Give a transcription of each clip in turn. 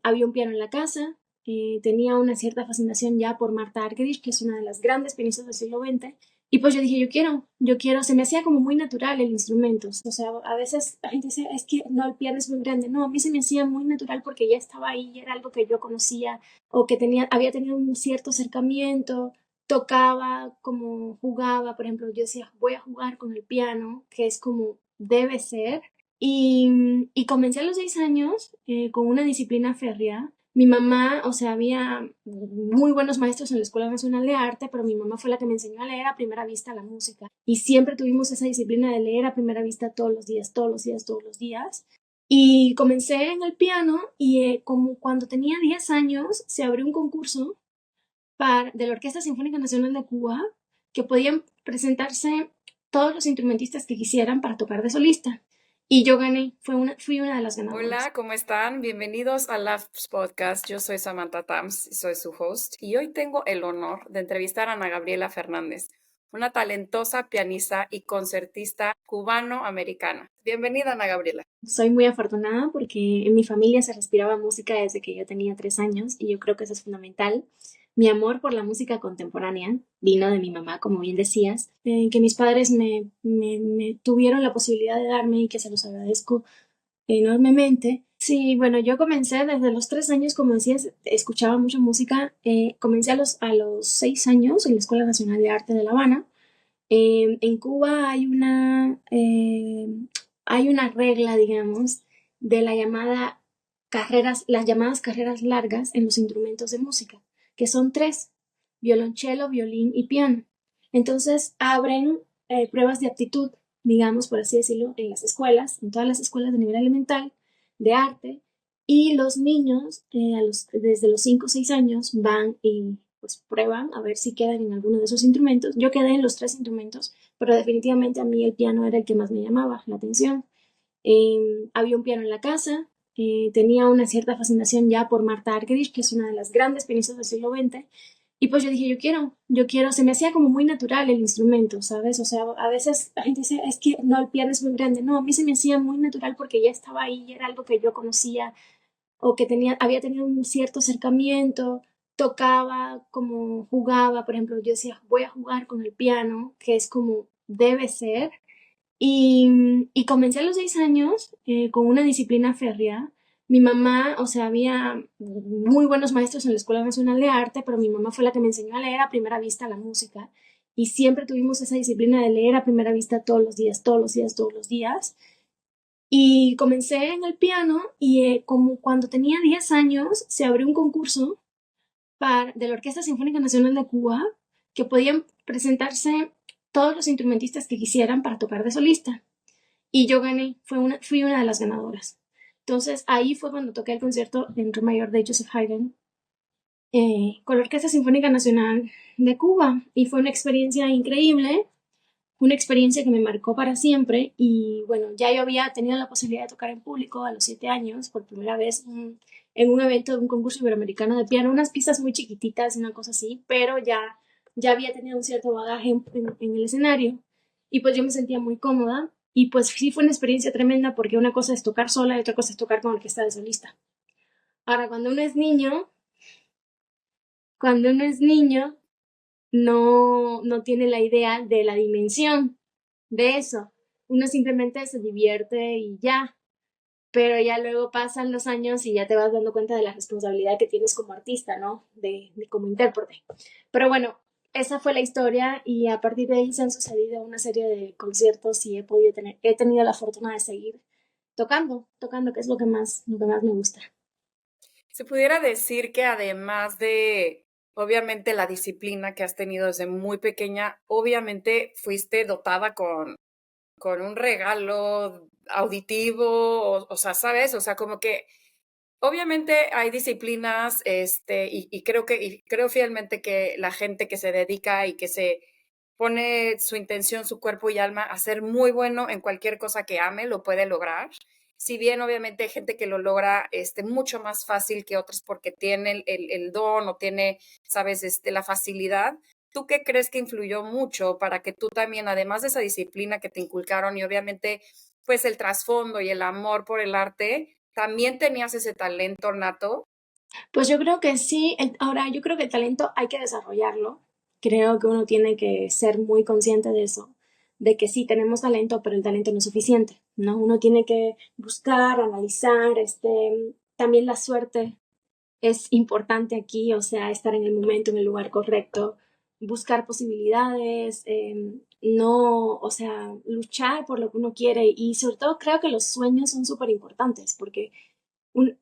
Había un piano en la casa, tenía una cierta fascinación ya por Martha Argerich, que es una de las grandes pianistas del siglo XX, y pues yo dije, yo quiero, se me hacía como muy natural el instrumento, o sea, a veces la gente dice, es que no, el piano es muy grande, no, a mí se me hacía muy natural porque ya estaba ahí, ya era algo que yo conocía, o que había tenido un cierto acercamiento, tocaba, como jugaba, por ejemplo, yo decía, voy a jugar con el piano, que es como debe ser, y comencé a los 6 años con una disciplina férrea. Mi mamá, o sea, había muy buenos maestros en la Escuela Nacional de Arte, pero mi mamá fue la que me enseñó a leer a primera vista la música. Y siempre tuvimos esa disciplina de leer a primera vista todos los días, todos los días, todos los días. Y comencé en el piano y como cuando tenía 10 años se abrió un concurso de la Orquesta Sinfónica Nacional de Cuba que podían presentarse todos los instrumentistas que quisieran para tocar de solista. Y yo gané, fui una de las ganadoras. Hola, ¿cómo están? Bienvenidos a Labs Podcast. Yo soy Samantha Tams, soy su host y hoy tengo el honor de entrevistar a Ana Gabriela Fernández, una talentosa pianista y concertista cubano-americana. Bienvenida, Ana Gabriela. Soy muy afortunada porque en mi familia se respiraba música desde que yo tenía 3 años y yo creo que eso es fundamental. Mi amor por la música contemporánea vino de mi mamá, como bien decías, que mis padres me tuvieron la posibilidad de darme y que se los agradezco enormemente. Sí, bueno, yo comencé desde los 3 años, como decías, escuchaba mucha música. Comencé a los 6 años en la Escuela Nacional de Arte de La Habana. En Cuba hay una regla, digamos, de las llamadas carreras largas en los instrumentos de música, que son tres: violonchelo, violín y piano. Entonces abren pruebas de aptitud, digamos, por así decirlo, en las escuelas, en todas las escuelas de nivel elemental de arte, y los niños desde los 5 o 6 años van y pues prueban a ver si quedan en alguno de esos instrumentos. Yo quedé en los tres instrumentos, pero definitivamente a mí el piano era el que más me llamaba la atención. Había un piano en la casa, tenía una cierta fascinación ya por Martha Argerich, que es una de las grandes pianistas del siglo XX, y pues yo dije, yo quiero, se me hacía como muy natural el instrumento, ¿sabes? O sea, a veces la gente dice, es que no, el piano es muy grande, no, a mí se me hacía muy natural porque ya estaba ahí, ya era algo que yo conocía, o que había tenido un cierto acercamiento, tocaba, como jugaba, por ejemplo, yo decía, voy a jugar con el piano, que es como debe ser, y comencé a los 6 años con una disciplina férrea. Mi mamá, o sea, había muy buenos maestros en la Escuela Nacional de Arte, pero mi mamá fue la que me enseñó a leer a primera vista la música. Y siempre tuvimos esa disciplina de leer a primera vista todos los días, todos los días, todos los días. Y comencé en el piano y como cuando tenía 10 años se abrió un concurso de la Orquesta Sinfónica Nacional de Cuba que podían presentarse todos los instrumentistas que quisieran para tocar de solista. Y yo gané, fui una de las ganadoras. Entonces ahí fue cuando toqué el concierto en Re mayor de Joseph Haydn con la Orquesta Sinfónica Nacional de Cuba. Y fue una experiencia increíble, una experiencia que me marcó para siempre. Y bueno, ya yo había tenido la posibilidad de tocar en público a los 7 años por primera vez en un evento de un concurso iberoamericano de piano, unas pistas muy chiquititas, una cosa así, pero ya había tenido un cierto bagaje en el escenario y pues yo me sentía muy cómoda. Y pues sí fue una experiencia tremenda porque una cosa es tocar sola y otra cosa es tocar con orquesta de solista. Ahora, cuando uno es niño, no tiene la idea de la dimensión de eso. Uno simplemente se divierte y ya, pero ya luego pasan los años y ya te vas dando cuenta de la responsabilidad que tienes como artista, ¿no? De como intérprete. Pero bueno, esa fue la historia y a partir de ahí se han sucedido una serie de conciertos y he tenido la fortuna de seguir tocando, que es lo que más me gusta. Se pudiera decir que además de, obviamente, la disciplina que has tenido desde muy pequeña, obviamente fuiste dotada con un regalo auditivo, o sea, ¿sabes? O sea, como que obviamente hay disciplinas, y creo fielmente que la gente que se dedica y que se pone su intención, su cuerpo y alma a ser muy bueno en cualquier cosa que ame, lo puede lograr. Si bien obviamente hay gente que lo logra mucho más fácil que otros porque tiene el don o tiene, sabes, la facilidad. ¿Tú qué crees que influyó mucho para que tú también, además de esa disciplina que te inculcaron y obviamente pues el trasfondo y el amor por el arte, ¿También tenías ese talento nato? Pues yo creo que sí. Ahora, yo creo que el talento hay que desarrollarlo. Creo que uno tiene que ser muy consciente de eso, de que sí tenemos talento, pero el talento no es suficiente, ¿no? Uno tiene que buscar, analizar, también la suerte es importante aquí, o sea, estar en el momento, en el lugar correcto, buscar posibilidades, no, o sea, luchar por lo que uno quiere y sobre todo creo que los sueños son súper importantes porque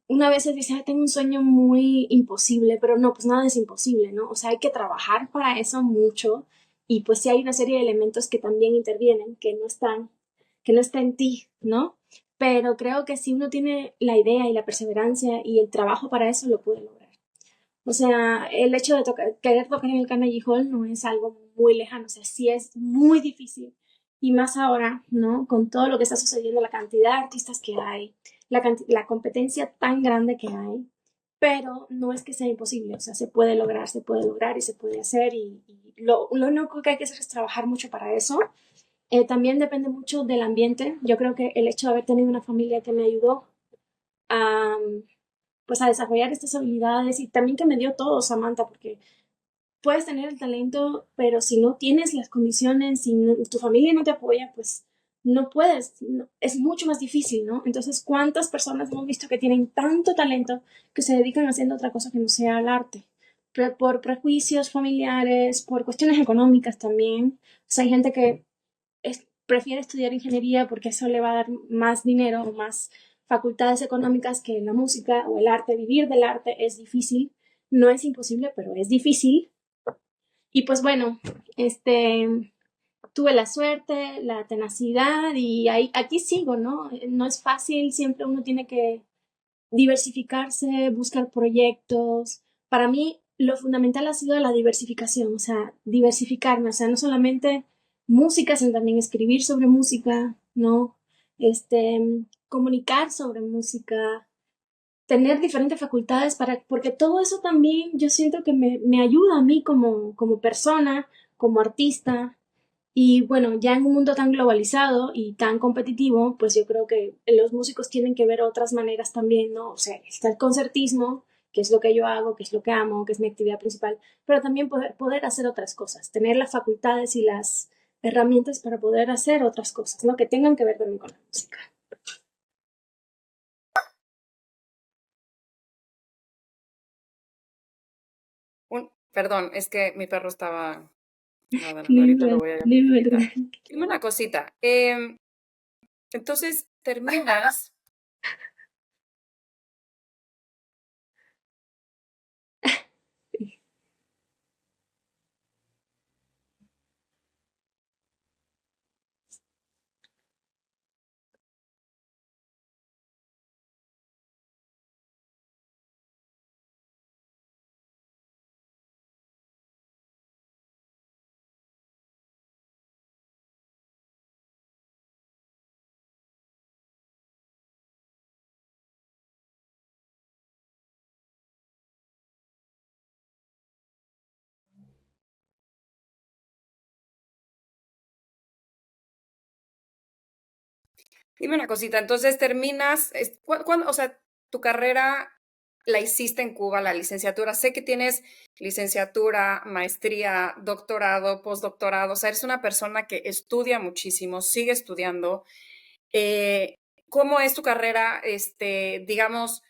una vez se dice, "Ah, tengo un sueño muy imposible", pero no, pues nada es imposible, ¿no? O sea, hay que trabajar para eso mucho y pues sí hay una serie de elementos que también intervienen, que no está en ti, ¿no? Pero creo que si uno tiene la idea y la perseverancia y el trabajo para eso, lo puede lograr. O sea, el hecho de querer tocar en el Carnegie Hall no es algo muy lejano, o sea, sí es muy difícil. Y más ahora, ¿no? Con todo lo que está sucediendo, la cantidad de artistas que hay, la competencia tan grande que hay, pero no es que sea imposible, o sea, se puede lograr y se puede hacer y lo único que hay que hacer es trabajar mucho para eso. También depende mucho del ambiente. Yo creo que el hecho de haber tenido una familia que me ayudó a, pues a desarrollar estas habilidades y también que me dio todo, Samantha, porque puedes tener el talento, pero si no tienes las condiciones, si tu familia no te apoya, pues no puedes, es mucho más difícil, ¿no? Entonces, ¿cuántas personas hemos visto que tienen tanto talento que se dedican a haciendo otra cosa que no sea el arte? Por prejuicios familiares, por cuestiones económicas también. O sea, hay gente que prefiere estudiar ingeniería porque eso le va a dar más dinero o más facultades económicas que la música o el arte. Vivir del arte es difícil, no es imposible, pero es difícil. Y pues bueno, tuve la suerte, la tenacidad y aquí sigo, ¿no? No es fácil, siempre uno tiene que diversificarse, buscar proyectos. Para mí, lo fundamental ha sido la diversificación, o sea, diversificarme, o sea, no solamente música, sino también escribir sobre música, ¿no? Comunicar sobre música, tener diferentes facultades porque todo eso también yo siento que me ayuda a mí como persona, como artista. Y bueno, ya en un mundo tan globalizado y tan competitivo, pues yo creo que los músicos tienen que ver otras maneras también, ¿no? O sea, está el concertismo, que es lo que yo hago, que es lo que amo, que es mi actividad principal, pero también poder hacer otras cosas, tener las facultades y las herramientas para poder hacer otras cosas, ¿no? Que tengan que ver también con la música. Perdón, es que mi perro estaba ladrando, ahorita lo voy a quitar. Dime una cosita, entonces terminas. Dime una cosita, entonces terminas, ¿cuándo, o sea, tu carrera la hiciste en Cuba, la licenciatura? Sé que tienes licenciatura, maestría, doctorado, postdoctorado, o sea, eres una persona que estudia muchísimo, sigue estudiando. Eh, ¿Cómo es tu carrera, digamos,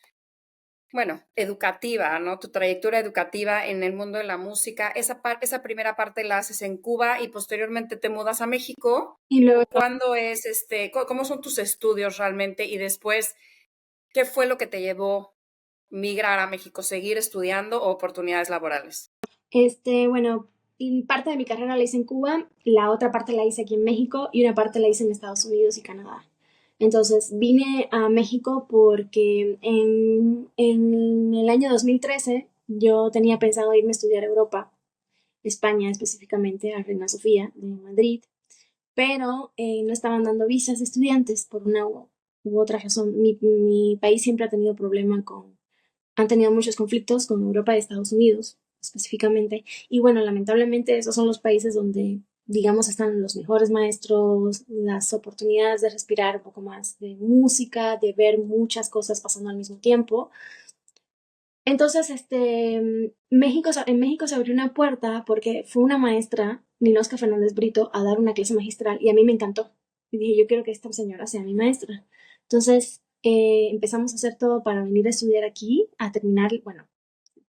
bueno, educativa, ¿no? Tu trayectoria educativa en el mundo de la música, esa primera parte la haces en Cuba y posteriormente te mudas a México. Y luego, ¿O cuándo es, cómo son tus estudios realmente? Y después, ¿qué fue lo que te llevó migrar a México? ¿Seguir estudiando o oportunidades laborales? bueno, y parte de mi carrera la hice en Cuba, la otra parte la hice aquí en México y una parte la hice en Estados Unidos y Canadá. Entonces vine a México porque en el año 2013 yo tenía pensado irme a estudiar a Europa, España específicamente, a Reina Sofía de Madrid, pero no estaban dando visas de estudiantes por una u otra razón. Mi país siempre ha tenido han tenido muchos conflictos con Europa y Estados Unidos específicamente. Y bueno, lamentablemente esos son los países donde digamos, están los mejores maestros, las oportunidades de respirar un poco más de música, de ver muchas cosas pasando al mismo tiempo. Entonces, en México se abrió una puerta porque fue una maestra, Ninosca Fernández Brito, a dar una clase magistral y a mí me encantó. Y dije, yo quiero que esta señora sea mi maestra. Entonces, empezamos a hacer todo para venir a estudiar aquí, a terminar, bueno,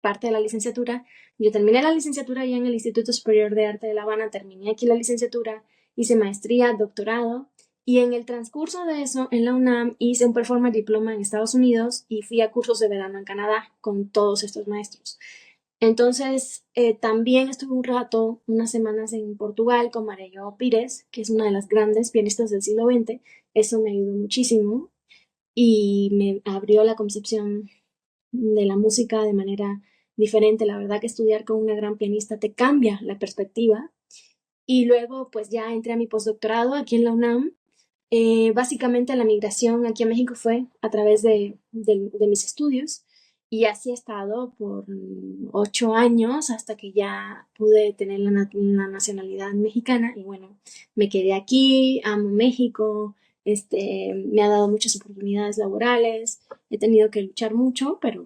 parte de la licenciatura. Yo terminé la licenciatura ya en el Instituto Superior de Arte de La Habana, terminé aquí la licenciatura, hice maestría, doctorado, y en el transcurso de eso, en la UNAM, hice un Performer Diploma en Estados Unidos y fui a cursos de verano en Canadá con todos estos maestros. Entonces, también estuve un rato, unas semanas en Portugal con María João Pires, que es una de las grandes pianistas del siglo XX. Eso me ayudó muchísimo y me abrió la concepción de la música de manera diferente. La verdad que estudiar con una gran pianista te cambia la perspectiva. Y luego pues ya entré a mi postdoctorado aquí en la UNAM. Básicamente la migración aquí a México fue a través de mis estudios y así he estado por 8 años hasta que ya pude tener la nacionalidad mexicana y bueno, me quedé aquí, amo México, me ha dado muchas oportunidades laborales, he tenido que luchar mucho, pero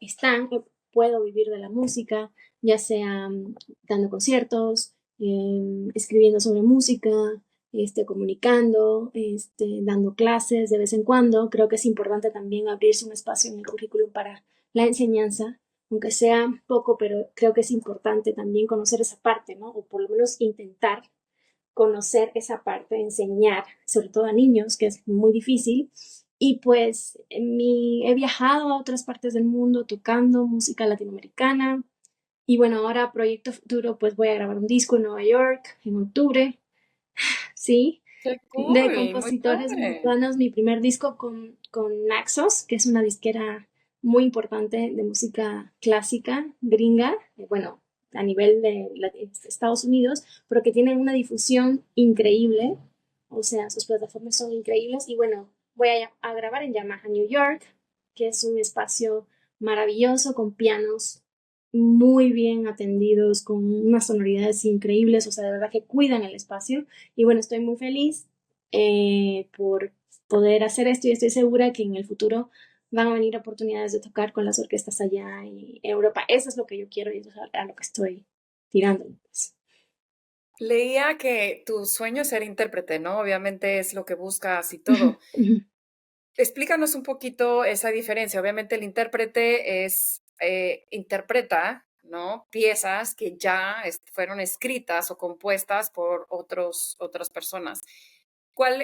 están, puedo vivir de la música, ya sea dando conciertos, escribiendo sobre música, comunicando, dando clases de vez en cuando. Creo que es importante también abrirse un espacio en el currículum para la enseñanza, aunque sea poco, pero creo que es importante también conocer esa parte, ¿no? O por lo menos intentar conocer esa parte, enseñar, sobre todo a niños, que es muy difícil. Y pues he viajado a otras partes del mundo tocando música latinoamericana. Y bueno, ahora proyecto futuro, pues voy a grabar un disco en Nueva York en octubre. Sí, Qué de cool, muy compositores padre. mexicanos, mi primer disco con Naxos, que es una disquera muy importante de música clásica gringa, bueno, a nivel de Estados Unidos, pero que tienen una difusión increíble, o sea, sus plataformas son increíbles y bueno, voy a grabar en Yamaha New York, que es un espacio maravilloso con pianos muy bien atendidos, con unas sonoridades increíbles, o sea, de verdad que cuidan el espacio. Y bueno, estoy muy feliz por poder hacer esto y estoy segura que en el futuro van a venir oportunidades de tocar con las orquestas allá en Europa. Eso es lo que yo quiero y eso es a lo que estoy tirando. Pues. Leía que tu sueño es ser intérprete, ¿no? Obviamente es lo que buscas y Ujú, todo. ujú. Explícanos un poquito esa diferencia. Obviamente el intérprete interpreta, ¿no? Piezas que ya fueron escritas o compuestas por otras personas. ¿Cuál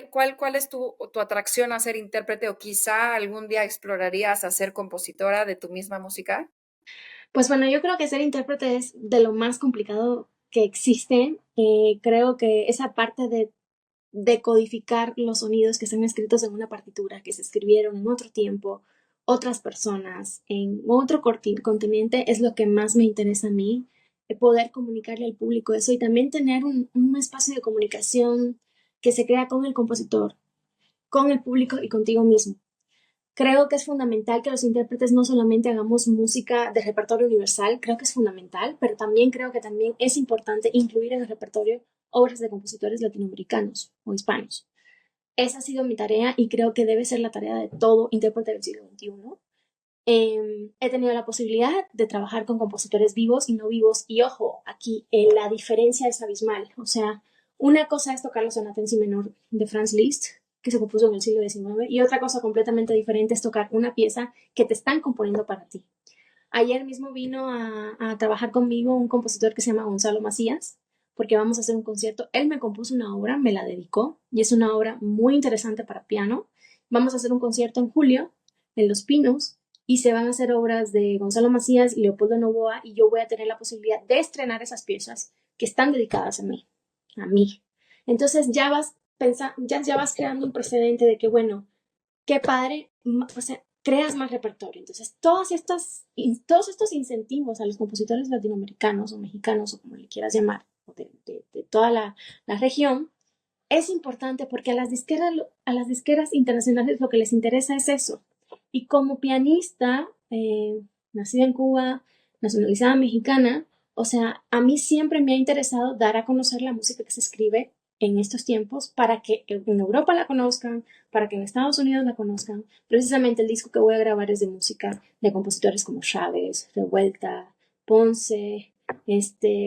es tu atracción a ser intérprete o quizá algún día explorarías a ser compositora de tu misma música? Pues bueno, yo creo que ser intérprete es de lo más complicado que existe. Creo que esa parte de decodificar los sonidos que están escritos en una partitura, que se escribieron en otro tiempo, otras personas, en otro continente, es lo que más me interesa a mí, poder comunicarle al público eso y también tener un espacio de comunicación que se crea con el compositor, con el público y contigo mismo. Creo que es fundamental que los intérpretes no solamente hagamos música de repertorio universal, creo que es fundamental, pero también creo que también es importante incluir en el repertorio obras de compositores latinoamericanos o hispanos. Esa ha sido mi tarea y creo que debe ser la tarea de todo intérprete del siglo XXI. He tenido la posibilidad de trabajar con compositores vivos y no vivos y ojo, aquí la diferencia es abismal. O sea, una cosa es tocar la sonata en si menor de Franz Liszt, que se compuso en el siglo XIX, y otra cosa completamente diferente es tocar una pieza que te están componiendo para ti. Ayer mismo vino a trabajar conmigo un compositor que se llama Gonzalo Macías, porque vamos a hacer un concierto. Él me compuso una obra, me la dedicó, y es una obra muy interesante para piano. Vamos a hacer un concierto en julio en Los Pinos, y se van a hacer obras de Gonzalo Macías y Leopoldo Novoa, y yo voy a tener la posibilidad de estrenar esas piezas que están dedicadas a mí, a mí. Entonces ya vas pensando, ya vas creando un precedente de que, bueno, qué padre, o sea, creas más repertorio. Entonces, todos estos incentivos a los compositores latinoamericanos o mexicanos o como le quieras llamar, de toda la región, es importante porque a las disqueras internacionales lo que les interesa es eso. Y como pianista, nacida en Cuba, nacionalizada mexicana, O sea, a mí siempre me ha interesado dar a conocer la música que se escribe en estos tiempos para que en Europa la conozcan, para que en Estados Unidos la conozcan. Precisamente el disco que voy a grabar es de música de compositores como Chávez, Revuelta, Ponce,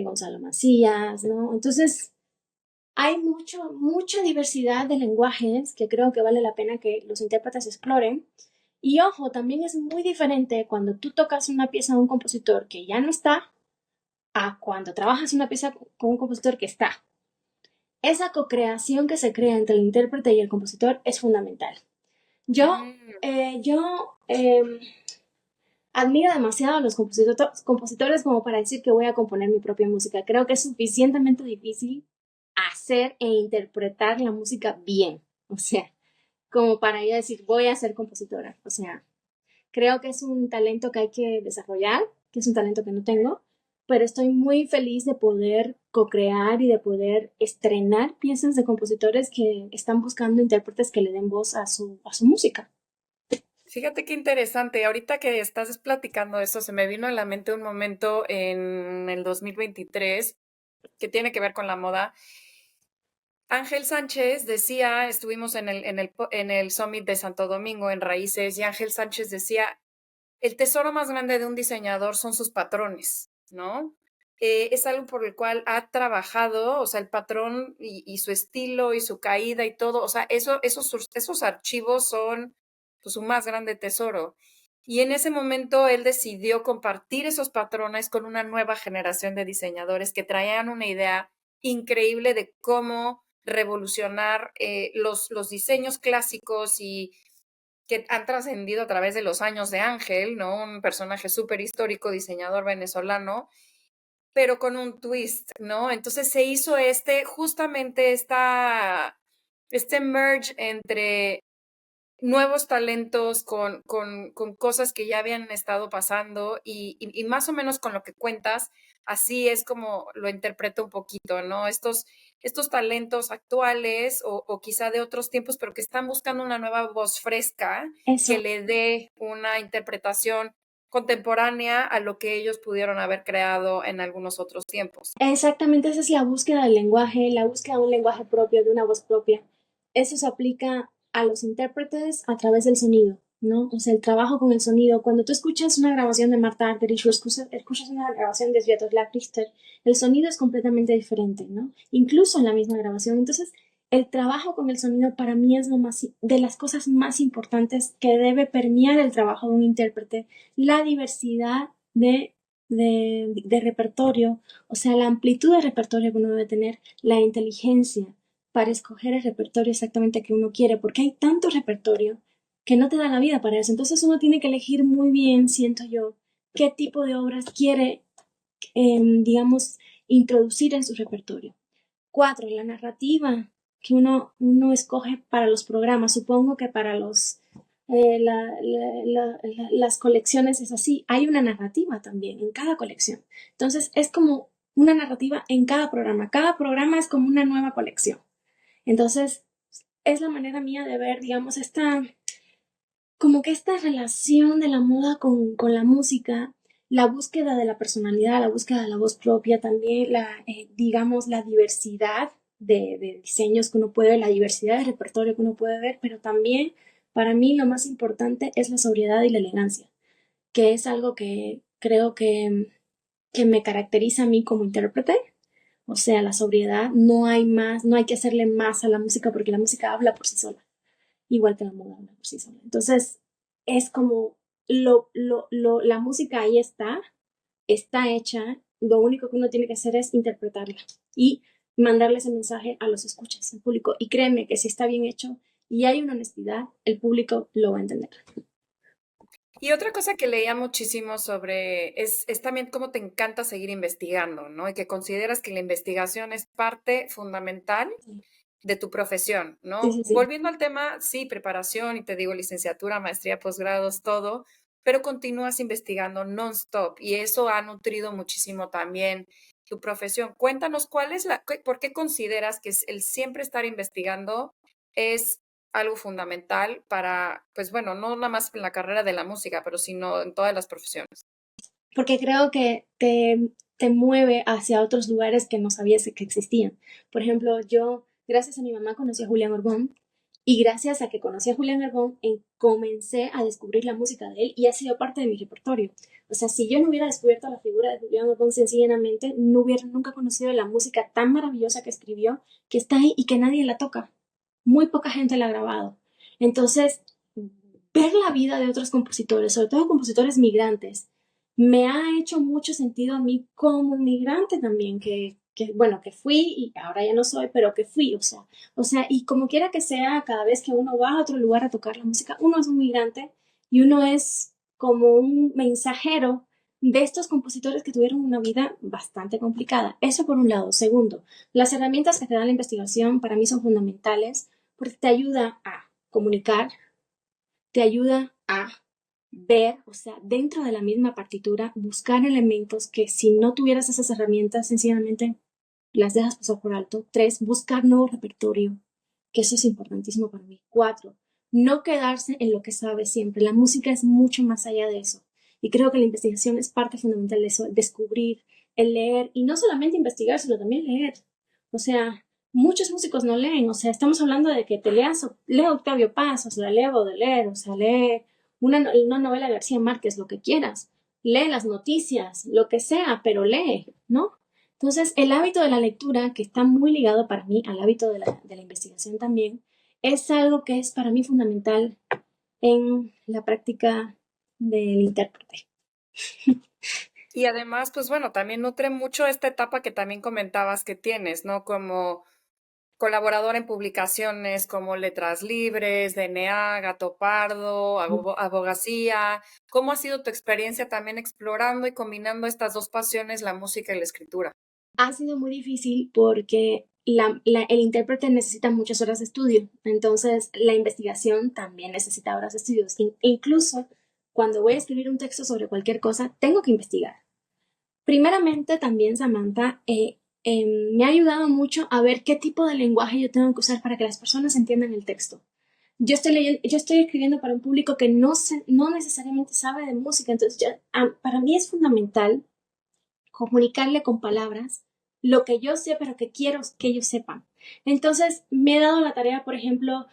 Gonzalo Macías, ¿no? Entonces, hay mucha diversidad de lenguajes que creo que vale la pena que los intérpretes exploren. Y ojo, también es muy diferente cuando tú tocas una pieza de un compositor que ya no está a cuando trabajas una pieza con un compositor que está. Esa co-creación que se crea entre el intérprete y el compositor es fundamental. Yo, Mm. admiro demasiado a los compositores como para decir que voy a componer mi propia música. Creo que es suficientemente difícil hacer e interpretar la música bien. O sea, como para yo decir, voy a ser compositora. O sea, creo que es un talento que hay que desarrollar, que es un talento que no tengo, pero estoy muy feliz de poder co-crear y de poder estrenar piezas de compositores que están buscando intérpretes que le den voz a su música. Fíjate qué interesante. Ahorita que estás platicando eso, se me vino a la mente un momento en el 2023 que tiene que ver con la moda. Ángel Sánchez decía, estuvimos en el Summit de Santo Domingo en Raíces, y Ángel Sánchez decía, el tesoro más grande de un diseñador son sus patrones, ¿no? Es algo por el cual ha trabajado, o sea, el patrón y su estilo y su caída y todo, o sea, esos archivos son pues, su más grande tesoro. Y en ese momento él decidió compartir esos patrones con una nueva generación de diseñadores que traían una idea increíble de cómo revolucionar los diseños clásicos y que han trascendido a través de los años de Ángel, ¿no? Un personaje súper histórico, diseñador venezolano, pero con un twist, ¿no? Entonces se hizo justamente este merge entre nuevos talentos con cosas que ya habían estado pasando y más o menos con lo que cuentas, así es como lo interpreto un poquito, ¿no? Estos talentos actuales o quizá de otros tiempos, pero que están buscando una nueva voz fresca que Eso, le dé una interpretación contemporánea a lo que ellos pudieron haber creado en algunos otros tiempos. exactamente esa es la búsqueda del lenguaje, la búsqueda de un lenguaje propio, de una voz propia. Eso se aplica a los intérpretes a través del sonido, ¿no? O sea, el trabajo con el sonido. Cuando tú escuchas una grabación de Marta Argerich o escuchas una grabación de Sviatoslav Richter, el sonido es completamente diferente, ¿no? Incluso en la misma grabación. Entonces, el trabajo con el sonido para mí es de las cosas más importantes que debe permear el trabajo de un intérprete, la diversidad de repertorio, o sea, la amplitud de repertorio que uno debe tener, la inteligencia para escoger el repertorio exactamente que uno quiere, porque hay tanto repertorio que no te da la vida para eso. Entonces uno tiene que elegir muy bien, siento yo, qué tipo de obras quiere, digamos, introducir en su repertorio. Cuatro, la narrativa que uno escoge para los programas. Supongo que para las colecciones es así. Hay una narrativa también en cada colección. Entonces es como una narrativa en cada programa. Cada programa es como una nueva colección. Entonces es la manera mía de ver, digamos, como que esta relación de la moda con la música, la búsqueda de la personalidad, la búsqueda de la voz propia también, digamos, la diversidad de diseños que uno puede ver, la diversidad de repertorio que uno puede ver, pero también para mí lo más importante es la sobriedad y la elegancia, que es algo que creo que me caracteriza a mí como intérprete. O sea, la sobriedad, no hay más, no hay que hacerle más a la música porque la música habla por sí sola, igual que la moda habla por sí sola. Entonces, es como la música ahí está hecha, lo único que uno tiene que hacer es interpretarla y mandarle ese mensaje a los escuchas, al público. Y créeme que si está bien hecho y hay una honestidad, el público lo va a entender. Y otra cosa que leía muchísimo sobre es también cómo te encanta seguir investigando, ¿no? Y que consideras que la investigación es parte fundamental de tu profesión, Sí, ¿no? sí, sí. Volviendo al tema, sí, preparación, y te digo licenciatura, maestría, posgrados, todo, pero continúas investigando non-stop y eso ha nutrido muchísimo también tu profesión. Cuéntanos por qué consideras que el siempre estar investigando es algo fundamental para, pues bueno, no nada más en la carrera de la música, pero sino en todas las profesiones. Porque creo que te mueve hacia otros lugares que no sabías que existían. Por ejemplo, yo, gracias a mi mamá, conocí a Julián Orbón y gracias a que conocí a Julián Orbón, comencé a descubrir la música de él y ha sido parte de mi repertorio. O sea, si yo no hubiera descubierto la figura de Julián Orbón sencillamente, no hubiera nunca conocido la música tan maravillosa que escribió, que está ahí y que nadie la toca. Muy poca gente la ha grabado. Entonces, ver la vida de otros compositores, sobre todo compositores migrantes, me ha hecho mucho sentido a mí como migrante también, bueno, que fui y ahora ya no soy, pero que fui, o sea, y como quiera que sea, cada vez que uno va a otro lugar a tocar la música, uno es un migrante y uno es como un mensajero de estos compositores que tuvieron una vida bastante complicada. Eso por un lado. Segundo, las herramientas que te da la investigación para mí son fundamentales porque te ayuda a comunicar, te ayuda a ver, o sea, dentro de la misma partitura, buscar elementos que si no tuvieras esas herramientas, sencillamente las dejas pasar por alto. 3, buscar nuevo repertorio, que eso es importantísimo para mí. 4, no quedarse en lo que sabes siempre. La música es mucho más allá de eso. Y creo que la investigación es parte fundamental de eso, el descubrir, el leer, y no solamente investigar, sino también leer. O sea, muchos músicos no leen, o sea, estamos hablando de que te leas, lee Octavio Paz, o sea, lee Baudelaire, o sea, lee una novela de García Márquez, lo que quieras, lee las noticias, lo que sea, pero lee, ¿no? Entonces, el hábito de la lectura, que está muy ligado para mí al hábito de la investigación también, es algo que es para mí fundamental en la práctica del intérprete. Y además, pues bueno, también nutre mucho esta etapa que también comentabas que tienes, ¿no? Como colaborador en publicaciones como Letras Libres, DNA, Gato Pardo, Abogacía. ¿Cómo ha sido tu experiencia también explorando y combinando estas dos pasiones, la música y la escritura? Ha sido muy difícil porque el intérprete necesita muchas horas de estudio, entonces la investigación también necesita horas de estudio. Incluso cuando voy a escribir un texto sobre cualquier cosa, tengo que investigar. Primeramente, también Samantha me ha ayudado mucho a ver qué tipo de lenguaje yo tengo que usar para que las personas entiendan el texto. Yo estoy escribiendo para un público que no necesariamente sabe de música, entonces para mí es fundamental comunicarle con palabras lo que yo sé, pero que quiero que ellos sepan. Entonces, me he dado la tarea, por ejemplo,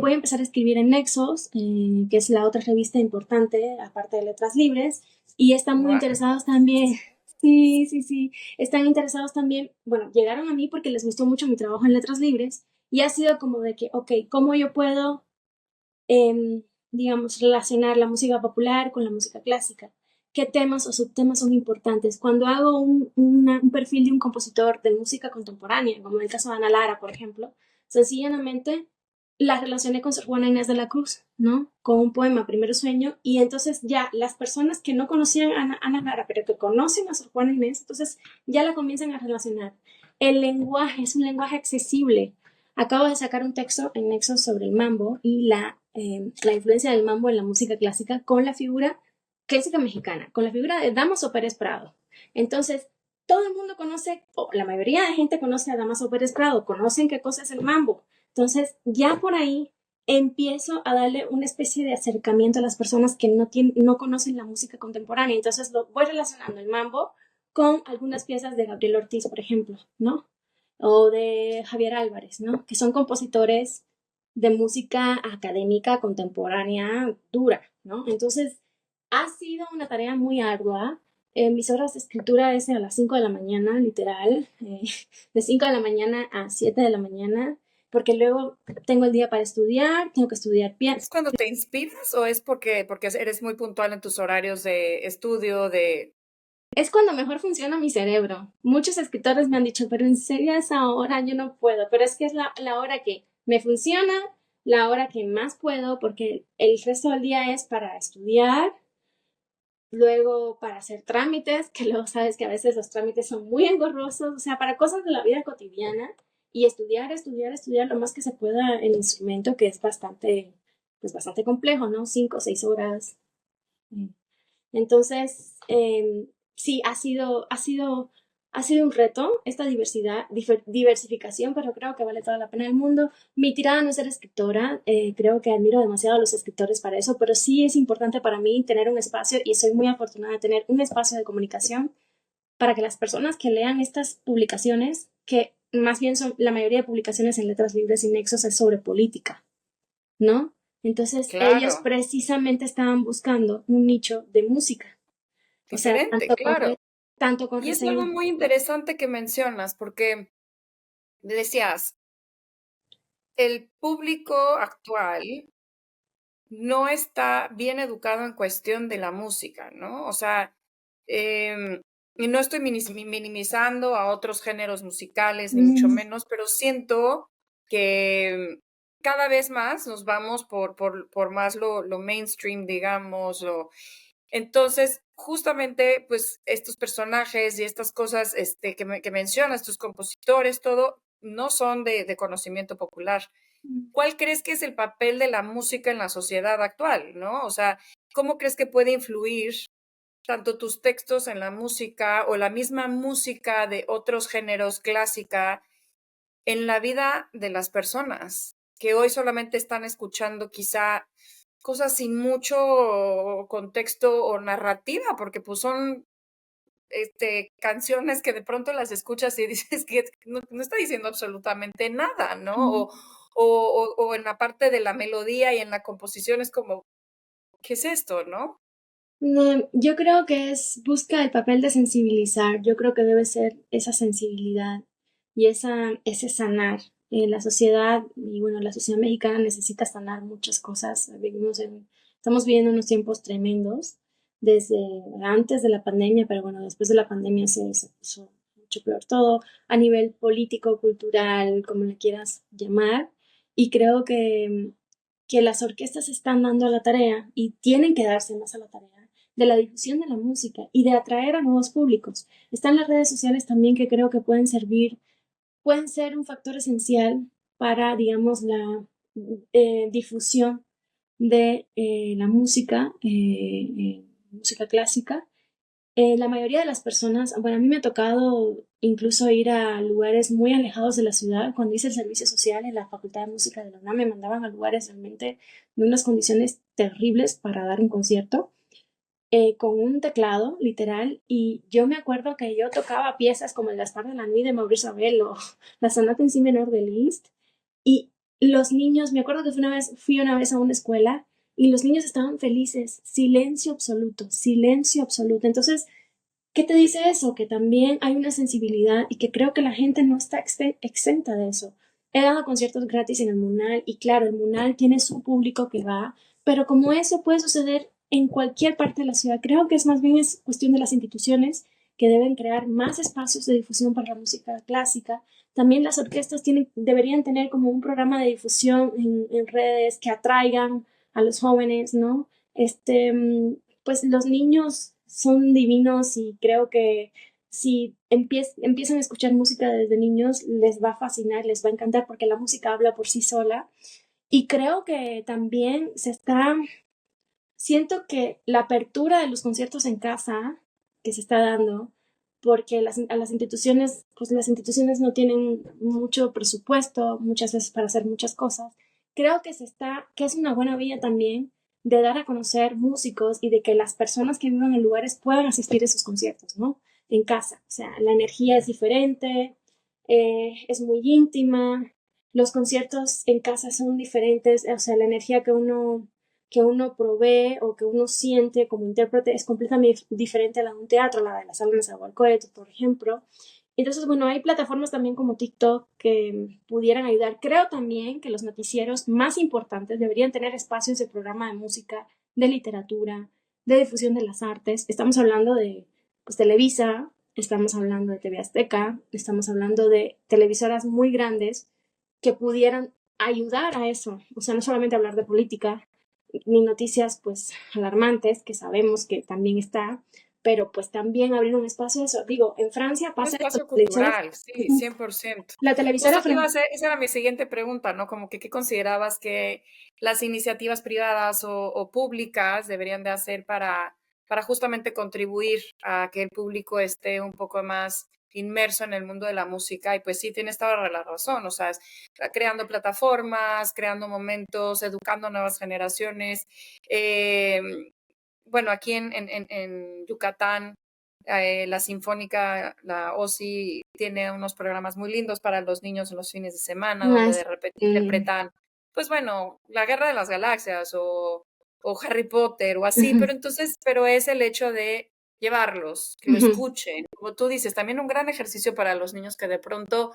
voy a empezar a escribir en Nexos, que es la otra revista importante, aparte de Letras Libres, y están muy Guau. interesados también. Sí, sí, sí. Están interesados también. Bueno, llegaron a mí porque les gustó mucho mi trabajo en Letras Libres y ha sido como de que, ok, ¿cómo yo puedo digamos, relacionar la música popular con la música clásica? ¿Qué temas o subtemas son importantes? Cuando hago un perfil de un compositor de música contemporánea, como en el caso de Ana Lara, por ejemplo, sencillamente la relacioné con Sor Juana Inés de la Cruz, ¿no? Con un poema, Primero Sueño, y entonces ya las personas que no conocían a Ana Lara, pero que conocen a Sor Juana Inés, entonces ya la comienzan a relacionar. El lenguaje es un lenguaje accesible. Acabo de sacar un texto en Nexo sobre el mambo y la influencia del mambo en la música clásica con la figura clásica mexicana, con la figura de Damaso Pérez Prado. Entonces, todo el mundo conoce, o la mayoría de gente conoce a Damaso Pérez Prado, conocen qué cosa es el mambo. Entonces, ya por ahí empiezo a darle una especie de acercamiento a las personas que no conocen la música contemporánea. Entonces, lo voy relacionando el mambo con algunas piezas de Gabriel Ortiz, por ejemplo, ¿no? O de Javier Álvarez, ¿no? Que son compositores de música académica contemporánea dura, ¿no? Entonces, ha sido una tarea muy ardua. Mis horas de escritura es a las 5 de la mañana, literal, de 5 de la mañana a 7 de la mañana, porque luego tengo el día para estudiar, tengo que estudiar piano. ¿Es cuando te inspiras o es porque eres muy puntual en tus horarios de estudio, de... Es cuando mejor funciona mi cerebro. Muchos escritores me han dicho, pero en serio a esa hora yo no puedo, pero es que es la hora que me funciona, la hora que más puedo, porque el resto del día es para estudiar, luego para hacer trámites, que luego sabes que a veces los trámites son muy engorrosos, o sea, para cosas de la vida cotidiana, y estudiar, estudiar, estudiar lo más que se pueda el instrumento, que es bastante, pues bastante complejo, ¿no? 5 o 6 horas. Entonces, sí, ha sido un reto esta diversificación, pero creo que vale toda la pena el mundo. Mi tirada no es ser escritora, creo que admiro demasiado a los escritores para eso, pero sí es importante para mí tener un espacio y soy muy afortunada de tener un espacio de comunicación para que las personas que lean estas publicaciones, que más bien son la mayoría de publicaciones en Letras Libres y Nexos es sobre política, ¿no? Entonces ellos Claro, precisamente estaban buscando un nicho de música, o sea, diferente, claro. tanto con Y es algo reseñas. muy interesante que mencionas, porque decías, el público actual no está bien educado en cuestión de la música, ¿no? O sea, y no estoy minimizando a otros géneros musicales, ni mucho Mm, menos, pero siento que cada vez más nos vamos por más lo mainstream, digamos, entonces, justamente, pues, estos personajes y estas cosas, que mencionas, tus compositores, todo, no son de conocimiento popular. mm. ¿Cuál crees que es el papel de la música en la sociedad actual, no? O sea, ¿cómo crees que puede influir tanto tus textos en la música o la misma música de otros géneros clásica en la vida de las personas que hoy solamente están escuchando quizá cosas sin mucho contexto o narrativa, porque pues son canciones que de pronto las escuchas y dices que no está diciendo absolutamente nada, ¿no? Mm. O en la parte de la melodía y en la composición es como, ¿qué es esto, no? No, yo creo que busca el papel de sensibilizar, yo creo que debe ser esa sensibilidad y ese sanar. La sociedad, y bueno, la sociedad mexicana necesita sanar muchas cosas. Estamos viviendo unos tiempos tremendos desde antes de la pandemia, pero bueno, después de la pandemia se puso mucho peor todo a nivel político, cultural, como le quieras llamar. Y creo que las orquestas están dando a la tarea y tienen que darse más a la tarea de la difusión de la música y de atraer a nuevos públicos. Están las redes sociales también que creo que pueden ser un factor esencial para, digamos, la difusión de música clásica. La mayoría de las personas, bueno, a mí me ha tocado incluso ir a lugares muy alejados de la ciudad. Cuando hice el servicio social en la Facultad de Música de la UNAM, me mandaban a lugares realmente de unas condiciones terribles para dar un concierto con un teclado, literal, y yo me acuerdo que yo tocaba piezas como el Gaspar de la Nuit de Maurice Ravel o la Sonata en Si menor de Liszt, y los niños, me acuerdo que fui una vez a una escuela y los niños estaban felices, silencio absoluto. Entonces, ¿qué te dice eso? Que también hay una sensibilidad y que creo que la gente no está exenta de eso. He dado conciertos gratis en el Munal y claro, el Munal tiene su público que va, pero como eso puede suceder en cualquier parte de la ciudad, creo que es más bien es cuestión de las instituciones que deben crear más espacios de difusión para la música clásica. También las orquestas deberían tener como un programa de difusión en redes que atraigan a los jóvenes, ¿no? Pues los niños son divinos y creo que si empiezan a escuchar música desde niños, les va a fascinar, les va a encantar porque la música habla por sí sola. Y creo que también siento que la apertura de los conciertos en casa que se está dando, porque a las instituciones, pues las instituciones no tienen mucho presupuesto muchas veces para hacer muchas cosas, creo que es una buena vía también de dar a conocer músicos y de que las personas que viven en lugares puedan asistir a esos conciertos, ¿no? En casa. O sea, la energía es diferente, es muy íntima, los conciertos en casa son diferentes, o sea, la energía que uno provee o que uno siente como intérprete es completamente diferente a la de un teatro, la de la sala de Nezahualcóyotl, por ejemplo. Entonces, bueno, hay plataformas también como TikTok que pudieran ayudar. Creo también que los noticieros más importantes deberían tener espacios de programa de música, de literatura, de difusión de las artes. Estamos hablando de pues, Televisa, estamos hablando de TV Azteca, estamos hablando de televisoras muy grandes que pudieran ayudar a eso. O sea, no solamente hablar de política, ni noticias pues alarmantes, que sabemos que también está, pero pues también abrir un espacio de eso. Digo, en Francia Un pasa esto, espacio cultural, sí, 100%. la televisora Justo te iba a francesa. hacer, esa era mi siguiente pregunta, ¿no? Como que qué considerabas que las iniciativas privadas o públicas deberían de hacer para justamente contribuir a que el público esté un poco más inmerso en el mundo de la música. Y pues sí, tienes toda la razón, o sea, creando plataformas, creando momentos, educando a nuevas generaciones. Bueno, aquí en Yucatán La Sinfónica, la OSI, tiene unos programas muy lindos para los niños en los fines de semana, donde de repente Este, interpretan, pues bueno, La Guerra de las Galaxias o Harry Potter o así, ujú, pero es el hecho de llevarlos, que lo ujú, escuchen. Como tú dices, también un gran ejercicio para los niños que de pronto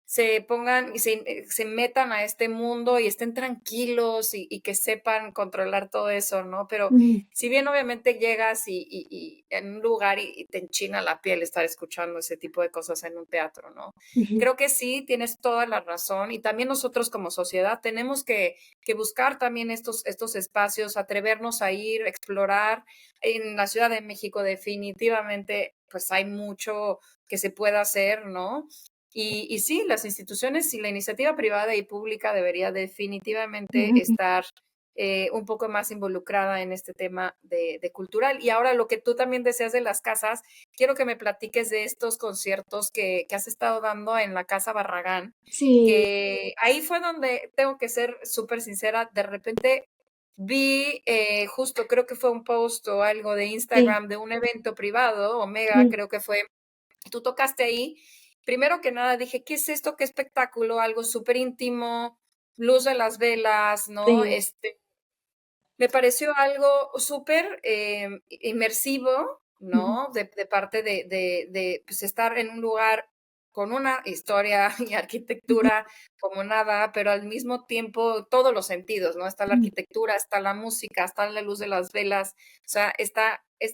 se pongan y se metan a este mundo y estén tranquilos y que sepan controlar todo eso, ¿no? Pero ujú, si bien obviamente llegas y en un lugar y te enchina la piel estar escuchando ese tipo de cosas en un teatro, ¿no? ujú, Creo que sí, tienes toda la razón y también nosotros como sociedad tenemos que buscar también estos espacios, atrevernos a ir, explorar. En la Ciudad de México definitivamente pues hay mucho que se pueda hacer, ¿no? Y sí, las instituciones y la iniciativa privada y pública debería definitivamente ujú. estar un poco más involucrada en este tema de cultural. Y ahora lo que tú también deseas de las casas, quiero que me platiques de estos conciertos que has estado dando en la Casa Barragán, Sí, que ahí fue donde tengo que ser súper sincera, de repente vi justo, creo que fue un post o algo de sí. Instagram de un evento privado, Omega Mm, creo que fue, tú tocaste ahí. Primero que nada dije, ¿qué es esto? ¿Qué espectáculo? Algo súper íntimo, luz de las velas, ¿no? sí. Me pareció algo súper inmersivo, Ujú, ¿no? De parte de pues, estar en un lugar con una historia y ujú, arquitectura como nada, pero al mismo tiempo todos los sentidos, ¿no? Está la ujú. arquitectura, está la música, está la luz de las velas, o sea,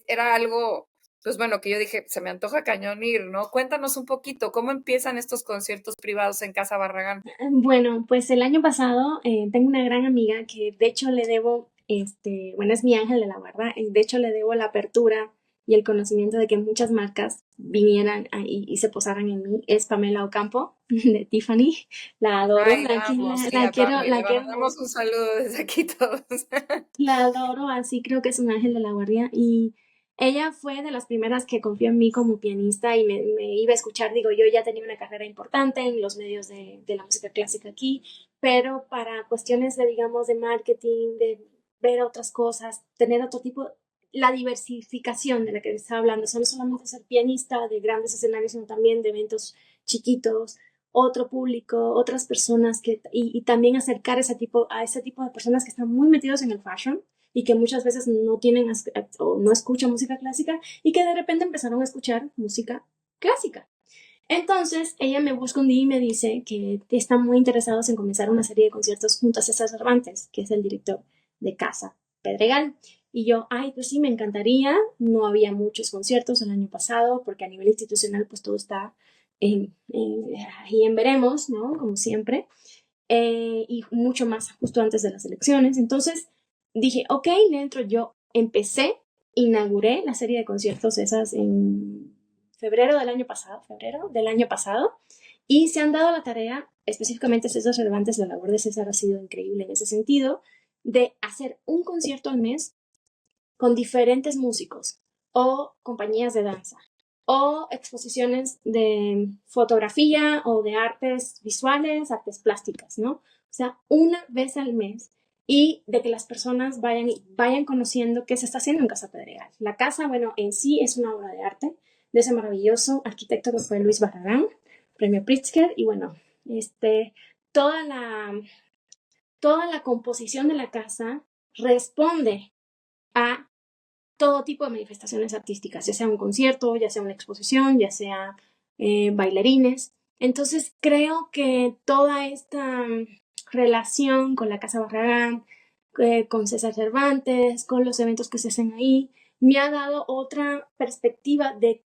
era algo, pues bueno, que yo dije, se me antoja cañón ir, ¿no? Cuéntanos un poquito, ¿cómo empiezan estos conciertos privados en Casa Barragán? Bueno, pues el año pasado tengo una gran amiga que de hecho le debo, bueno, es mi ángel de la guarda, de hecho le debo la apertura y el conocimiento de que muchas marcas vinieran y se posaran en mí. Es Pamela Ocampo de Tiffany, la adoro, Ay, amo, sí, la a quiero, Pame, la le quiero, mandamos un saludo desde aquí todos. la adoro, así creo que es un ángel de la guardia y ella fue de las primeras que confió en mí como pianista y me iba a escuchar, digo, yo ya tenía una carrera importante en los medios de la música clásica aquí, pero para cuestiones de, digamos, de marketing, de ver otras cosas, tener otro tipo, la diversificación de la que les estaba hablando, no solamente ser pianista de grandes escenarios, sino también de eventos chiquitos, otro público, otras personas y también acercar a ese tipo de personas que están muy metidos en el fashion y que muchas veces no tienen o no escuchan música clásica y que de repente empezaron a escuchar música clásica. Entonces ella me busca un día y me dice que están muy interesados en comenzar una serie de conciertos junto a César Cervantes, que es el director de Casa Pedregal. Y yo, ay, pues sí, me encantaría. No había muchos conciertos el año pasado porque a nivel institucional pues todo está ahí en veremos, ¿no? Como siempre. Y mucho más justo antes de las elecciones. Entonces dije, ok, le entro. Yo empecé, inauguré la serie de conciertos esas en febrero del año pasado, y se han dado la tarea, específicamente César Cervantes, la labor de César ha sido increíble en ese sentido, de hacer un concierto al mes con diferentes músicos o compañías de danza o exposiciones de fotografía o de artes visuales, artes plásticas, ¿no? O sea, una vez al mes y de que las personas vayan conociendo qué se está haciendo en Casa Pedregal. La casa, bueno, en sí es una obra de arte de ese maravilloso arquitecto que fue Luis Barragán, premio Pritzker, y bueno, este, toda la, toda la composición de la casa responde a todo tipo de manifestaciones artísticas, ya sea un concierto, ya sea una exposición, ya sea bailarines. Entonces creo que toda esta relación con la Casa Barragán, con César Cervantes, con los eventos que se hacen ahí, me ha dado otra perspectiva de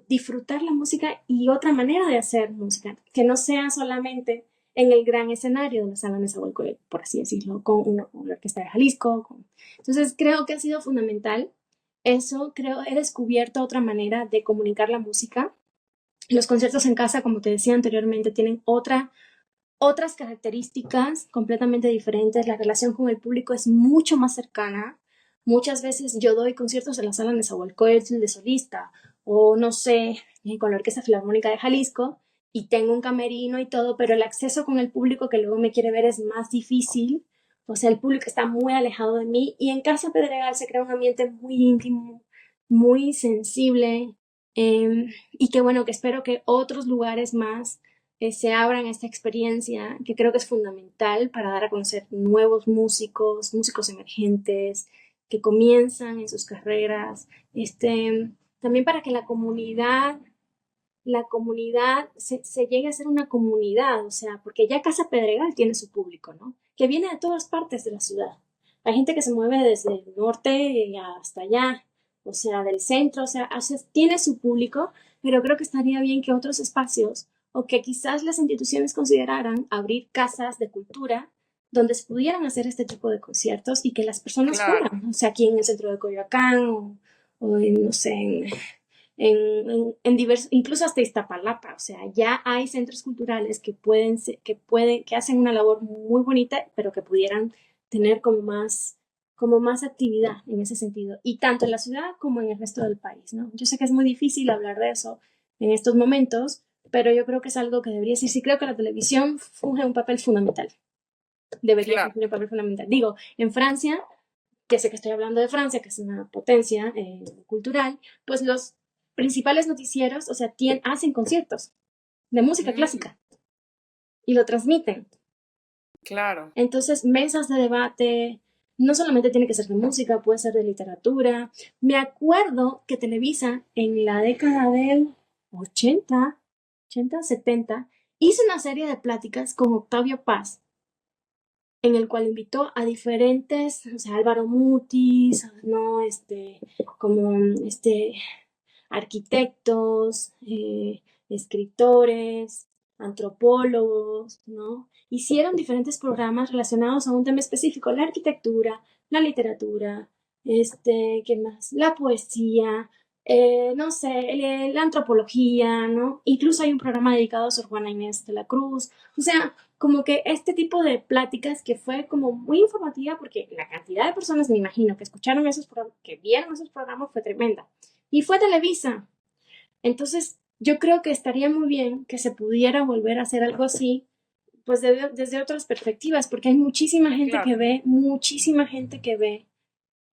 disfrutar la música y otra manera de hacer música, que no sea solamente en el gran escenario de la Sala Nezahualcóyotl, por así decirlo, con una orquesta de Jalisco. Entonces creo que ha sido fundamental eso. Creo, he descubierto otra manera de comunicar la música. Los conciertos en casa, como te decía anteriormente, tienen otras características completamente diferentes. La relación con el público es mucho más cercana. Muchas veces yo doy conciertos en la sala de Nezahualcóyotl de solista o no sé, con la Orquesta Filarmónica de Jalisco y tengo un camerino y todo, pero el acceso con el público que luego me quiere ver es más difícil. O sea, el público está muy alejado de mí y en Casa Pedregal se crea un ambiente muy íntimo, muy sensible, Y que bueno, que espero que otros lugares más se abran a esta experiencia, que creo que es fundamental para dar a conocer nuevos músicos, músicos emergentes, que comienzan en sus carreras, también para que la comunidad se llegue a ser una comunidad, o sea, porque ya Casa Pedregal tiene su público, ¿no? Que viene de todas partes de la ciudad. Hay gente que se mueve desde el norte hasta allá, o sea, del centro, o sea, tiene su público, pero creo que estaría bien que otros espacios, o que quizás las instituciones consideraran abrir casas de cultura donde se pudieran hacer este tipo de conciertos y que las personas Claro. fueran, o sea, aquí en el centro de Coyoacán o no sé, en diversos, incluso hasta Iztapalapa, o sea, ya hay centros culturales que hacen una labor muy bonita, pero que pudieran tener como más actividad en ese sentido, y tanto en la ciudad como en el resto del país, ¿no? Yo sé que es muy difícil hablar de eso en estos momentos, pero yo creo que es algo que debería ser, sí creo que la televisión funge un papel fundamental, debería Claro. fungir un papel fundamental. Digo, en Francia, que sé que estoy hablando de Francia, que es una potencia cultural, pues los principales noticieros, o sea, hacen conciertos de música Mm, clásica y lo transmiten. claro. Entonces, mesas de debate, no solamente tiene que ser de música, puede ser de literatura. Me acuerdo que Televisa en la década del 80, 80, 70, hizo una serie de pláticas con Octavio Paz en el cual invitó a diferentes, o sea, Álvaro Mutis, ¿no? Como, arquitectos, escritores, antropólogos, ¿no? Hicieron diferentes programas relacionados a un tema específico, la arquitectura, la literatura, ¿qué más? La poesía, no sé, la antropología, ¿no? Incluso hay un programa dedicado a Sor Juana Inés de la Cruz. O sea, como que este tipo de pláticas que fue como muy informativa porque la cantidad de personas, me imagino, que escucharon esos programas, que vieron esos programas fue tremenda. Y fue Televisa. Entonces, yo creo que estaría muy bien que se pudiera volver a hacer algo así, pues desde otras perspectivas, porque hay Claro. muchísima gente que ve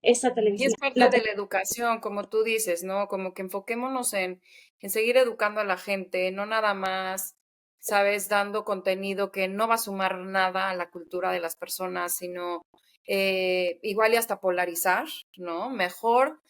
esa Y televisión. es parte de la educación, como tú dices, ¿no? Como que enfoquémonos en seguir educando a la gente, no nada más, sabes, dando contenido que no va a sumar nada a la cultura de las personas, sino igual y hasta polarizar, ¿no? Mejor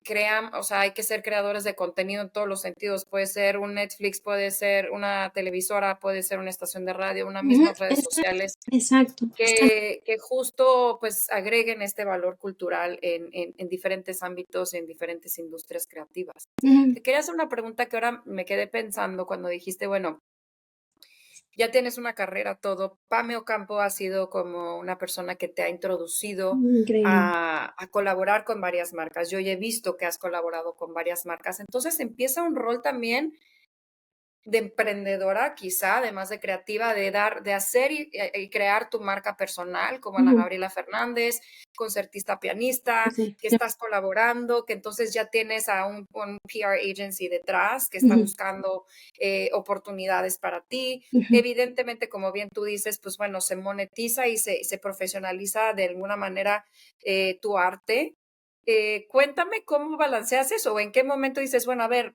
crean, o sea, hay que ser creadores de contenido en todos los sentidos. Puede ser un Netflix, puede ser una televisora, puede ser una estación de radio, unas Ujú, mismas redes sociales exacto, exacto. que justo pues agreguen este valor cultural en diferentes ámbitos, en diferentes industrias creativas. Ujú, Te quería hacer una pregunta que ahora me quedé pensando cuando dijiste, bueno, ya tienes una carrera, todo. Pame Ocampo ha sido como una persona que te ha introducido increíble. a colaborar con varias marcas. Yo ya he visto que has colaborado con varias marcas. Entonces empieza un rol también de emprendedora, quizá, además de creativa, de hacer y crear tu marca personal, como Ana Ujú, Gabriela Fernández, concertista pianista, sí, que sí. estás colaborando, que entonces ya tienes a un PR agency detrás que está Ujú, buscando oportunidades para ti. ujú. Evidentemente, como bien tú dices, pues bueno, se monetiza y se profesionaliza de alguna manera tu arte. Cuéntame cómo balanceas eso, o en qué momento dices, bueno, a ver,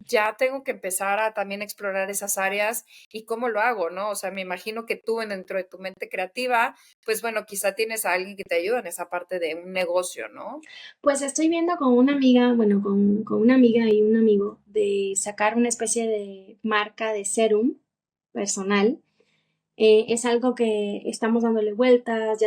ya tengo que empezar a también explorar esas áreas y cómo lo hago, ¿no? O sea, me imagino que tú dentro de tu mente creativa, pues bueno, quizá tienes a alguien que te ayuda en esa parte de un negocio, ¿no? Pues estoy viendo con una amiga, bueno, con una amiga y un amigo, de sacar una especie de marca de serum personal. Es algo que estamos dándole vueltas,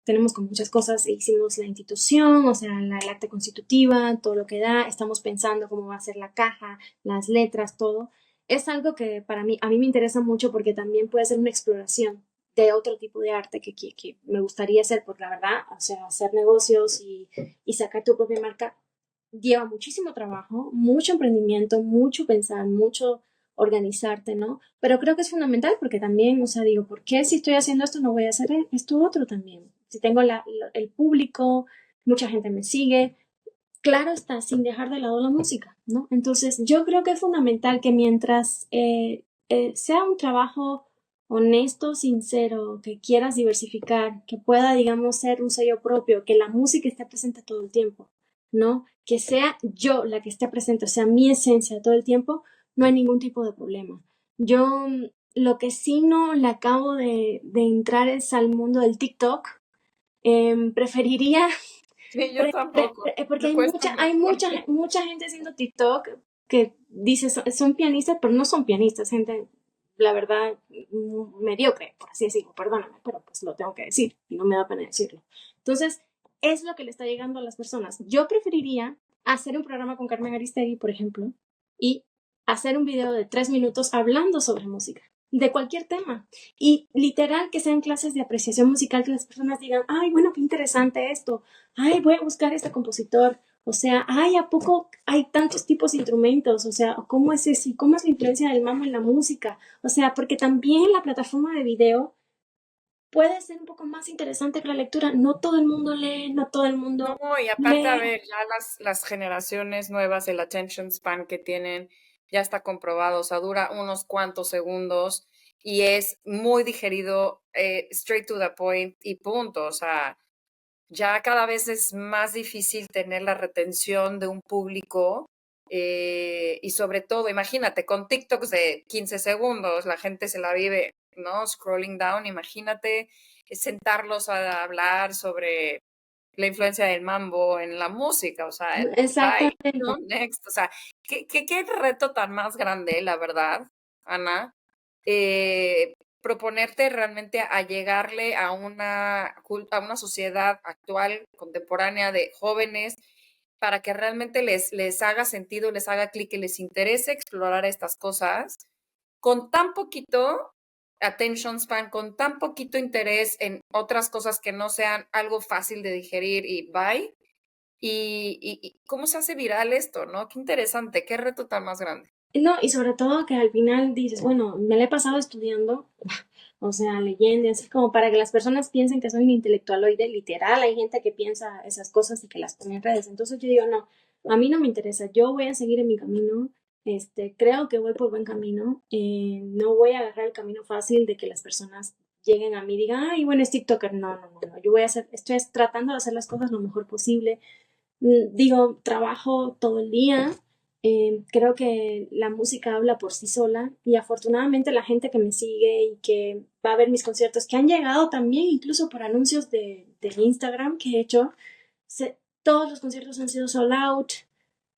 tenemos con muchas cosas, hicimos la institución, o sea, el acta constitutiva, todo lo que da, estamos pensando cómo va a ser la caja, las letras, todo. Es algo que a mí me interesa mucho porque también puede ser una exploración de otro tipo de arte que me gustaría hacer, porque la verdad, o sea, hacer negocios y sacar tu propia marca lleva muchísimo trabajo, mucho emprendimiento, mucho pensar, mucho organizarte, ¿no? Pero creo que es fundamental porque también, o sea, digo, ¿por qué si estoy haciendo esto no voy a hacer esto otro también? Si tengo el público, mucha gente me sigue, claro está, sin dejar de lado la música, ¿no? Entonces, yo creo que es fundamental que mientras sea un trabajo honesto, sincero, que quieras diversificar, que pueda, digamos, ser un sello propio, que la música esté presente todo el tiempo. ¿no? Que sea yo la que esté presente, o sea, mi esencia todo el tiempo, no hay ningún tipo de problema. Yo lo que sí no le acabo de entrar es al mundo del TikTok. Preferiría, Sí, yo tampoco. porque Me cuesta mucho. mucha gente haciendo TikTok que dice son pianistas, pero no son pianistas, gente, la verdad, mediocre, por así decirlo, perdóname, pero pues lo tengo que decir y no me da pena decirlo. Entonces, es lo que le está llegando a las personas. Yo preferiría hacer un programa con Carmen Aristegui, por ejemplo, y hacer un video de 3 minutos hablando sobre música, de cualquier tema. Y literal que sean clases de apreciación musical, que las personas digan, ay, bueno, qué interesante esto, ay, voy a buscar este compositor, o sea, ay, ¿a poco hay tantos tipos de instrumentos? O sea, ¿cómo es eso? ¿Cómo es la influencia del mambo en la música? O sea, porque también la plataforma de video puede ser un poco más interesante que la lectura. No todo el mundo lee, no todo el No, mundo y aparte, a lee. ver, ya las generaciones nuevas, el attention span que tienen, ya está comprobado, o sea, dura unos cuantos segundos y es muy digerido, straight to the point y punto. O sea, ya cada vez es más difícil tener la retención de un público y sobre todo, imagínate, con TikToks de 15 segundos, la gente se la vive, ¿no? Scrolling down, imagínate sentarlos a hablar sobre la influencia del mambo en la música, o sea, bye, Exactamente. ¿no? Next, o sea, qué reto tan más grande, la verdad, Ana, proponerte realmente a llegarle a una sociedad actual, contemporánea, de jóvenes, para que realmente les haga sentido, les haga clic, y les interese explorar estas cosas, con tan poquito attention span, con tan poquito interés en otras cosas que no sean algo fácil de digerir y bye. Y cómo se hace viral esto, ¿no? Qué interesante, qué reto tan más grande. No, y sobre todo que al final dices, bueno, me la he pasado estudiando, o sea, leyendo, así como para que las personas piensen que soy un intelectualoide, literal, hay gente que piensa esas cosas y que las pone en redes. Entonces yo digo, no, a mí no me interesa, yo voy a seguir en mi camino, creo que voy por buen camino, no voy a agarrar el camino fácil de que las personas lleguen a mí y digan, ay, bueno, es TikToker, no, no, no, no, yo voy a hacer, estoy tratando de hacer las cosas lo mejor posible. Digo, trabajo todo el día. Creo que la música habla por sí sola y afortunadamente la gente que me sigue y que va a ver mis conciertos, que han llegado también incluso por anuncios de Instagram que he hecho, todos los conciertos han sido sold out.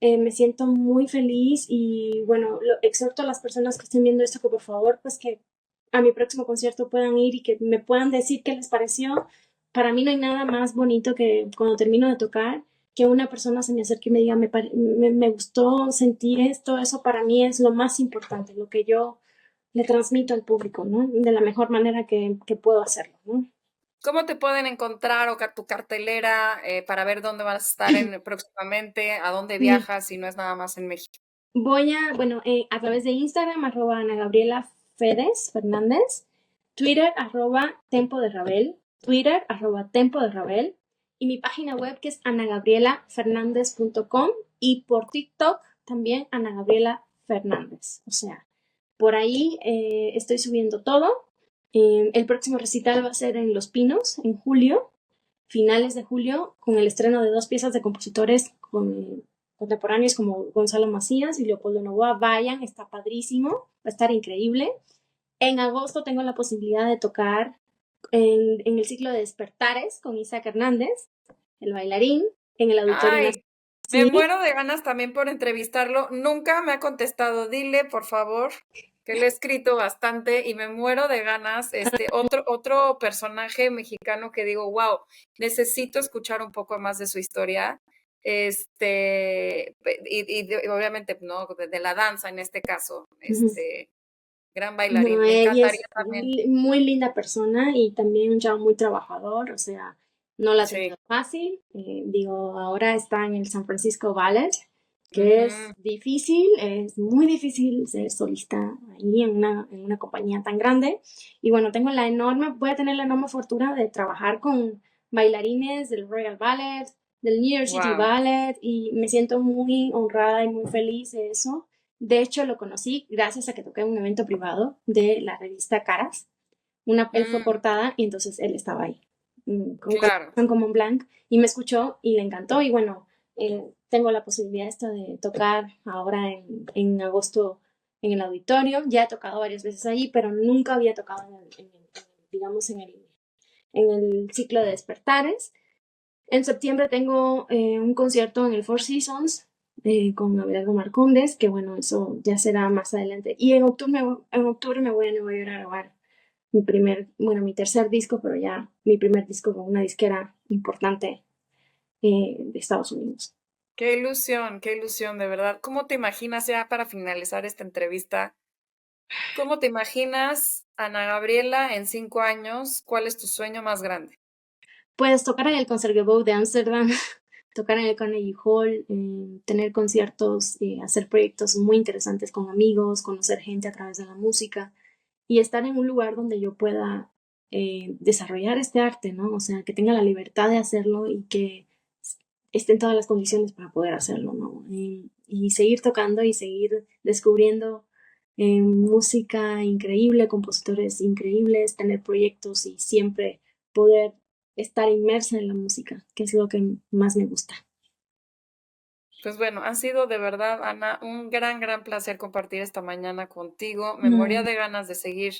Me siento muy feliz y bueno, exhorto a las personas que estén viendo esto que por favor, pues que a mi próximo concierto puedan ir y que me puedan decir qué les pareció. Para mí no hay nada más bonito que cuando termino de tocar, que una persona se me acerque y me diga, me gustó sentir esto, eso para mí es lo más importante, lo que yo le transmito al público, ¿no? De la mejor manera que puedo hacerlo, ¿no? ¿Cómo te pueden encontrar o tu cartelera para ver dónde vas a estar próximamente, a dónde viajas si no es nada más en México? Bueno, a través de Instagram, Ana Gabriela Fedes Fernández, Twitter, Tempo de Rabel, Twitter, Tempo de Rabel, y mi página web que es anagabrielafernandez.com y por TikTok también Ana Gabriela Fernández. O sea, por ahí estoy subiendo todo. El próximo recital va a ser en Los Pinos, en julio, finales de julio, con el estreno de 2 piezas de compositores contemporáneos como Gonzalo Macías y Leopoldo Novoa. Vayan, está padrísimo, va a estar increíble. En agosto tengo la posibilidad de tocar en el ciclo de Despertares con Isaac Hernández, el bailarín, en el Auditorio Ay, Nacional. me Sí, muero de ganas también por entrevistarlo. Nunca me ha contestado. Dile, por favor, que le he escrito bastante y me muero de ganas. Otro personaje mexicano que digo, wow, necesito escuchar un poco más de su historia. Obviamente, ¿no? De la danza en este caso. Gran no, bailarín. Me ella encantaría es también. muy linda persona y también un chavo muy trabajador, o sea, no la ha Sí. tenido fácil. Digo, ahora está en el San Francisco Ballet, que es Ujú. difícil, es muy difícil ser solista ahí en una compañía tan grande. Y bueno, voy a tener la enorme fortuna de trabajar con bailarines del Royal Ballet, del New York City Wow. Ballet, y me siento muy honrada y muy feliz de eso. De hecho, lo conocí gracias a que toqué en un evento privado de la revista Caras. Él fue Mm, portada y entonces él estaba ahí, con claro. como Blanc, y me escuchó y le encantó. Y bueno, tengo la posibilidad esta de tocar ahora en agosto en el auditorio. Ya he tocado varias veces allí, pero nunca había tocado digamos, en el ciclo de despertares. En septiembre tengo un concierto en el Four Seasons con Abelardo Marcondes, que bueno, eso ya será más adelante. Y en octubre me voy a Nueva York a grabar mi tercer disco, pero ya mi primer disco con una disquera importante de Estados Unidos. qué ilusión, de verdad. ¿Cómo te imaginas ya para finalizar esta entrevista? ¿Cómo te imaginas, Ana Gabriela, en 5 años? ¿Cuál es tu sueño más grande? Pues tocar en el Concertgebouw de Ámsterdam, tocar en el Carnegie Hall, tener conciertos, hacer proyectos muy interesantes con amigos, conocer gente a través de la música y estar en un lugar donde yo pueda desarrollar este arte, ¿no? O sea, que tenga la libertad de hacerlo y que estén todas las condiciones para poder hacerlo, ¿no? Y seguir tocando y seguir descubriendo música increíble, compositores increíbles, tener proyectos y siempre poder estar inmersa en la música, que es lo que más me gusta. Pues bueno, ha sido de verdad, Ana, un gran, gran placer compartir esta mañana contigo. Me moría Ay, de ganas de seguir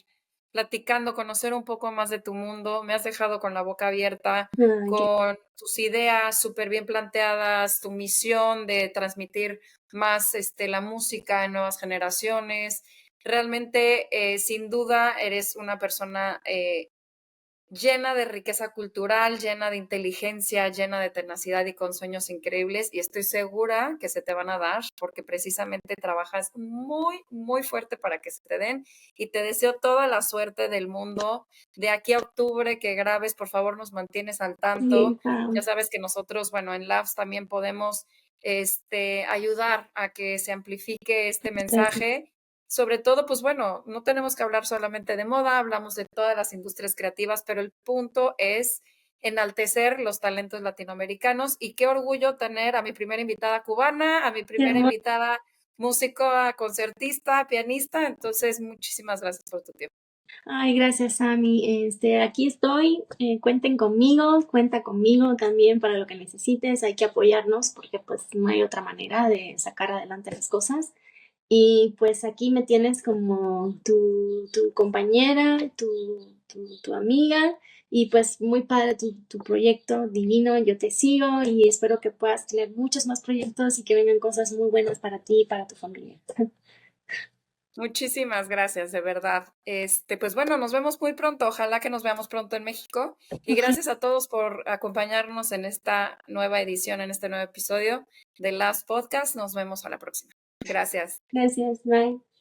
platicando, conocer un poco más de tu mundo. Me has dejado con la boca abierta, ay, con tus ideas súper bien planteadas, tu misión de transmitir más la música en nuevas generaciones. Realmente, sin duda, eres una persona llena de riqueza cultural, llena de inteligencia, llena de tenacidad y con sueños increíbles. Y estoy segura que se te van a dar porque precisamente trabajas muy, muy fuerte para que se te den. Y te deseo toda la suerte del mundo. De aquí a octubre que grabes, por favor, nos mantienes al tanto. sí, ah, Ya sabes que nosotros, bueno, en Labs también podemos ayudar a que se amplifique este gracias. mensaje. Sobre todo, pues bueno, no tenemos que hablar solamente de moda, hablamos de todas las industrias creativas, pero el punto es enaltecer los talentos latinoamericanos y qué orgullo tener a mi primera invitada cubana, a mi Qué primera hermoso. invitada música, concertista, pianista. Entonces, muchísimas gracias por tu tiempo. Ay, gracias, Sammy. Aquí estoy. Cuenten conmigo, cuenta conmigo también para lo que necesites. Hay que apoyarnos porque pues no hay otra manera de sacar adelante las cosas. Y pues aquí me tienes como tu compañera, tu amiga. Y pues muy padre tu proyecto, divino. Yo te sigo y espero que puedas tener muchos más proyectos y que vengan cosas muy buenas para ti y para tu familia. Muchísimas gracias, de verdad. Pues bueno, nos vemos muy pronto. Ojalá que nos veamos pronto en México. Y gracias a todos por acompañarnos en esta nueva edición, en este nuevo episodio de Last Podcast. Nos vemos a la próxima. Gracias. Gracias, bye.